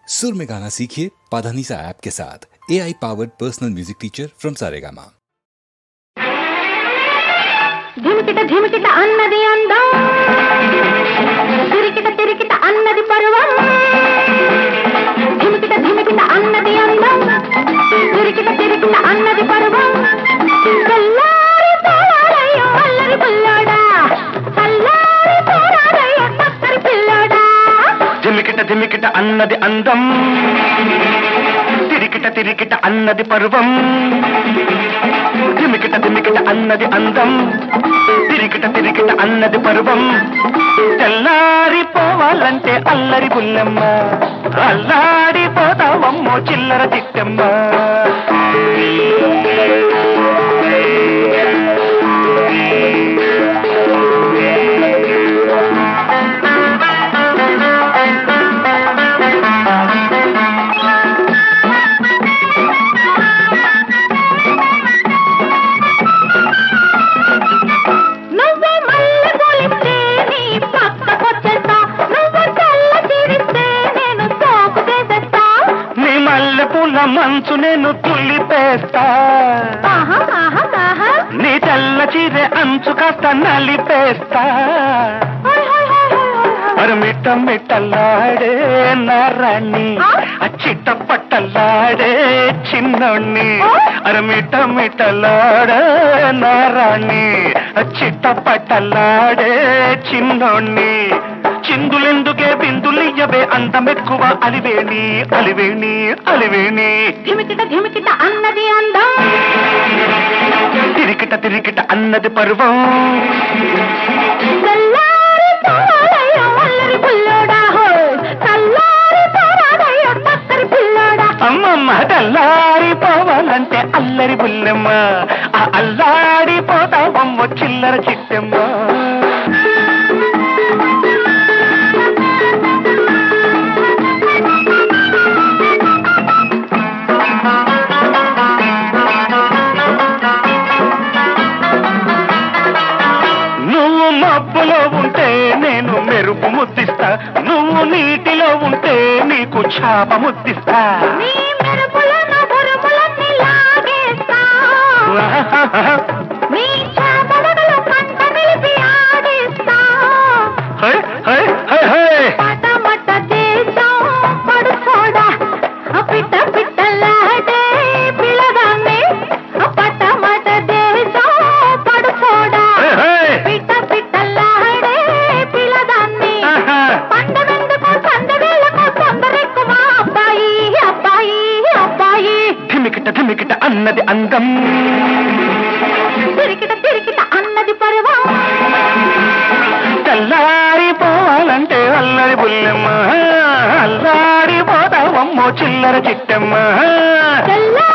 सुर में गाना सीखिए पाधानीसा ऐप के साथ। AI powered personal music teacher from Saregama. ధిమికిట ధిమికిట అన్నది అందం, తిరికిట తిరికిట అన్నది పర్వం. ధిమికిట ధిమికిట అన్నది అందం, తిరికిట తిరికిట అన్నది పర్వం. చల్లారి పోరాడయ్యో అల్లరి పిల్లాడా, చల్లారి పోరాడయ్యో చక్కరి పిల్లాడా. ధిమికిట ధిమికిట అన్నది అందం, తిరికిట తిరికిట అన్నది పర్వం. ధిమికిట ధిమికిట అన్నది అందం, తిరికిట తిరికిట అన్నది పర్వం. తెల్లారిపోవాలంటే అల్లరి బుల్లెమ్మ, అల్లాడిపోతావమ్మో చిల్లర చిట్టెమ్మ. మంచు నేను తుల్లిపేస్తా, నీ తెల్ల చీరె అంచు కాస్త నలిపేస్తా. మిట్ట మిట్టలాడే నారాణి, చిట్ట పట్టలాడే చిన్నోణ్ణి. మిట్ట మిట్టలాడే నారాణి, చిట్ట పట్టలాడే చిన్నోణ్ణి. చిందులెందుకే బిందులియ్యవే అందమెక్కువ అలివేణి అలివేణి అలివేణి. ధిమికిట ధిమికిట అన్నది అందం, తిరికిట తిరికిట అన్నది పర్వం. చల్లారి పోరాడయ్యో అల్లరి పిల్లోడా, చల్లారి పోరాడయ్యో చక్కరి పిల్లోడా. అమ్మమ్మ తెల్లారిపోవాలంటే అల్లరి బుల్లెమ్మ, అల్లాడిపోతావమ్మ చిల్లర చిట్టెమ్మ. మబ్బులో ఉంటే నేను మెరుపు ముద్దిస్తా, నువ్వు నీటిలో ఉంటే నీకు చాప ముద్దిస్తా. నీ మెరుపులను బురుములన్నీ లాగేస్తా, నీ చాపడగలు పంట నిలిపి ఆడిస్తా. పటమట దేశం పడుచోడా, పిట్ట పిట్టలాడే పిల్లగాన్ని. పటమట దేశం పడుచోడా, పిట్ట పిట్టలాడే పిల్లగాన్ని. పండవెందుకు సందవేళకు తొందరెక్కువ అబ్బాయి అబ్బాయి అబ్బాయి. ధిమికిట ధిమికిట అన్నది అందం, తిరికిట తిరికిట అన్నది పర్వం. తెల్లారిపోవాలంటే అల్లరి బుల్లెమ్మ, అల్లాడిపోతావమ్మో చిల్లర చిట్టెమ్మ. చల్లా